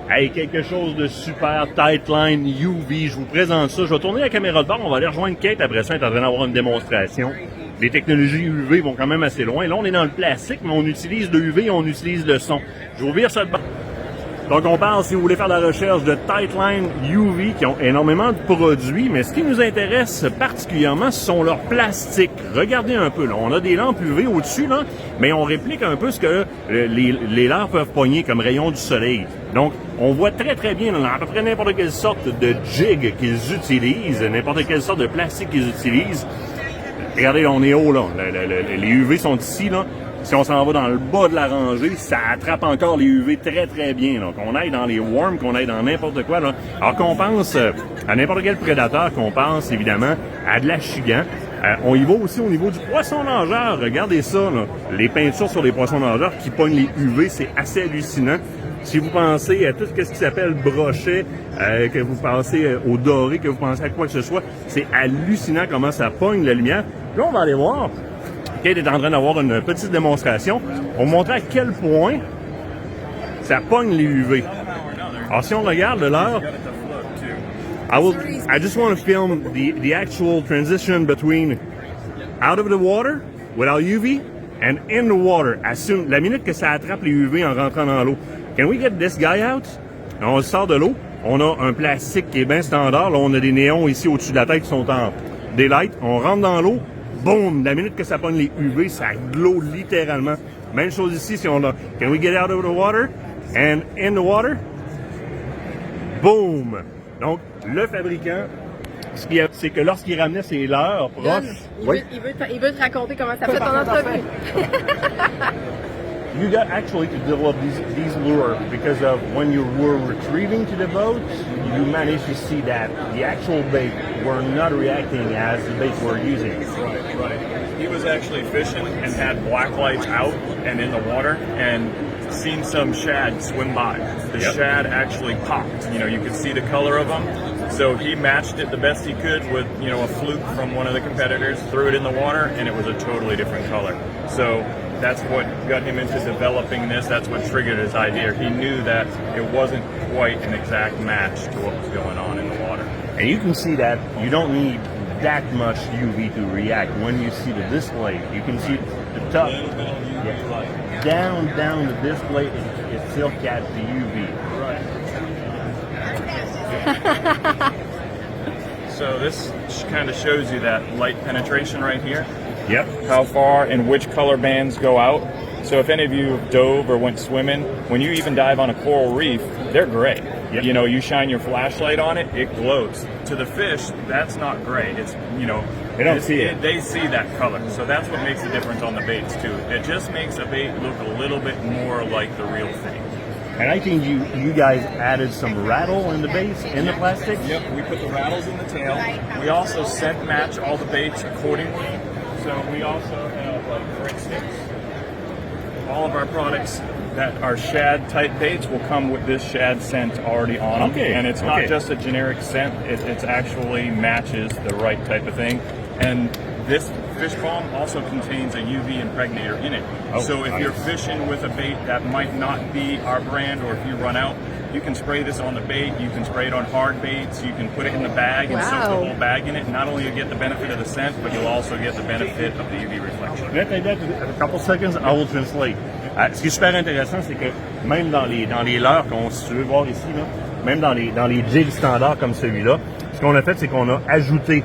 Hey, quelque chose de super, Tightline UV, je vous présente ça. Je vais tourner la caméra de bord, on va aller rejoindre Kate après ça, elle est en train d'avoir une démonstration. Les technologies UV vont quand même assez loin. Là, on est dans le plastique, mais on utilise le UV et on utilise le son. Je vais ouvrir ça de bord. Donc, on parle, si vous voulez faire la recherche de Tightline UV, qui ont énormément de produits, mais ce qui nous intéresse particulièrement, ce sont leurs plastiques. Regardez un peu, là, on a des lampes UV au-dessus, là, mais on réplique un peu ce que les lampes peuvent pogner comme rayons du soleil. Donc, on voit très très bien dans à peu près n'importe quelle sorte de jig qu'ils utilisent, n'importe quelle sorte de plastique qu'ils utilisent. Regardez, on est haut, là. Les UV sont ici, là. Si on s'en va dans le bas de la rangée, ça attrape encore les UV très très bien. Donc on aille dans les worms, qu'on aille dans n'importe quoi. Là. Alors qu'on pense à n'importe quel prédateur, qu'on pense évidemment à de l'achigan. On y va aussi au niveau du poisson nageur. Regardez ça, là. Les peintures sur les poissons nageurs qui pognent les UV, c'est assez hallucinant. Si vous pensez à tout ce qui s'appelle brochet, que vous pensez au doré, que vous pensez à quoi que ce soit, c'est hallucinant comment ça pogne la lumière. Là, on va aller voir. Kate est en train d'avoir une petite démonstration. On va montrer à quel point ça pogne les UV. Alors, si on regarde l'heure, I just want to film the actual transition between out of the water without UV and in the water. La minute que ça attrape les UV en rentrant dans l'eau. Can we get this guy out? On le sort de l'eau. On a un plastique qui est bien standard. Là, on a des néons ici au-dessus de la tête qui sont en daylight. On rentre dans l'eau. Boom! La minute que ça pogne les UV, ça glow littéralement. Même chose ici, si on a... Can we get out of the water? And in the water? Boom! Donc, le fabricant, ce qu'il y a, c'est que lorsqu'il ramenait ses leurres proches... Il veut te raconter comment ça fait ton entrevue. You got actually to develop these lures because of when you were retrieving to the boat, you managed to see that the actual bait were not reacting as the baits were using. Right. He was actually fishing and had black lights out and in the water and seen some shad swim by. The shad actually popped. You could see the color of them. So he matched it the best he could with, a fluke from one of the competitors, threw it in the water, and it was a totally different color. So that's what got him into developing this. That's what triggered his idea. He knew that it wasn't quite an exact match to what was going on in the water. And you can see that you don't need that much UV to react. When you see the display, you can see the top. Down the display, it still catches the UV. Right. So this kind of shows you that light penetration right here. Yep. How far and which color bands go out. So if any of you dove or went swimming, when you even dive on a coral reef, they're gray. Yep. You shine your flashlight on it, it glows. To the fish, that's not gray. It's, they don't see it. They see that color. So that's what makes the difference on the baits too. It just makes a bait look a little bit more like the real thing. And I think you guys added some rattle in the baits, in the plastic? Yep, we put the rattles in the tail. We also scent match all the baits accordingly. So we also have, for instance, all of our products that are shad type baits will come with this shad scent already on them. Okay. And it's not just a generic scent, it actually matches the right type of thing. And this fish balm also contains a UV impregnator in it. So if you're fishing with a bait that might not be our brand, or if you run out, you can spray this on the bait, you can spray it on hard baits, you can put it in the bag and soak the whole bag in it. Not only you get the benefit of the scent, but you'll also get the benefit of the UV reflection. A couple seconds, I will translate. Ce qui est super intéressant, c'est que même dans les leurres si tu veux voir ici, là, même dans les jigs standards comme celui-là, ce qu'on a fait, c'est qu'on a ajouté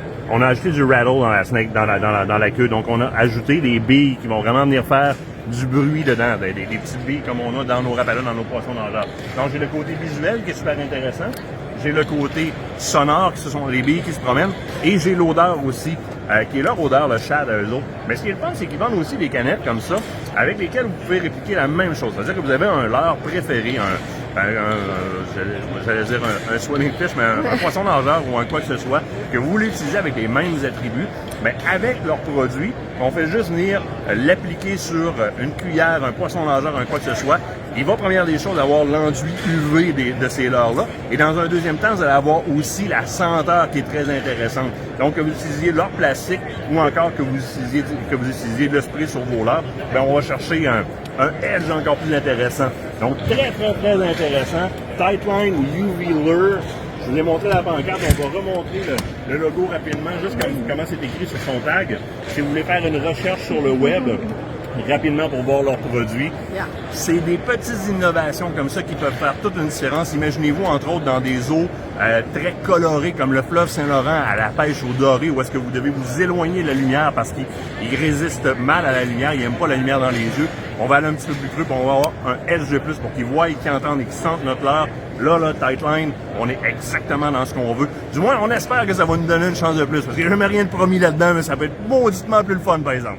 du rattle dans la snake, dans la queue. Donc, on a ajouté des billes qui vont vraiment venir faire du bruit dedans, des petites billes comme on a dans nos rapalas, dans nos poissons nageurs. Donc, j'ai le côté visuel qui est super intéressant. J'ai le côté sonore, qui ce sont les billes qui se promènent. Et j'ai l'odeur aussi, qui est leur odeur, le shad à eux autres. Mais ce qui est le fun, c'est qu'ils vendent aussi des canettes comme ça, avec lesquelles vous pouvez répliquer la même chose. C'est-à-dire que vous avez un leurre préféré, j'allais dire un swimming fish, mais un poisson nageur ou un quoi que ce soit, que vous voulez utiliser avec les mêmes attributs, mais avec leurs produits, on fait juste venir l'appliquer sur une cuillère, un poisson nageur, un quoi que ce soit. Il va, première des choses, avoir l'enduit UV de ces leurres-là. Et dans un deuxième temps, vous allez avoir aussi la senteur qui est très intéressante. Donc, que vous utilisiez leur plastique ou encore que vous utilisiez le spray sur vos leurres, ben on va chercher un edge encore plus intéressant. Donc, très, très, très intéressant. Tightline ou UV Lure. Je vous ai montré la pancarte. On va remontrer le logo rapidement, juste comment c'est écrit sur son tag. Si vous voulez faire une recherche sur le web, rapidement pour voir leurs produits. Yeah. C'est des petites innovations comme ça qui peuvent faire toute une différence. Imaginez-vous, entre autres, dans des eaux très colorées comme le fleuve Saint-Laurent à la pêche au doré, où est-ce que vous devez vous éloigner de la lumière parce qu'il résiste mal à la lumière, il n'aime pas la lumière dans les yeux. On va aller un petit peu plus creux, puis on va avoir un SG+, pour qu'ils voient, qu'ils entendent et qu'ils sentent notre leurre. Là, Tightline, on est exactement dans ce qu'on veut. Du moins, on espère que ça va nous donner une chance de plus, parce qu'il n'y a jamais rien de promis là-dedans, mais ça peut être mauditement plus le fun, par exemple.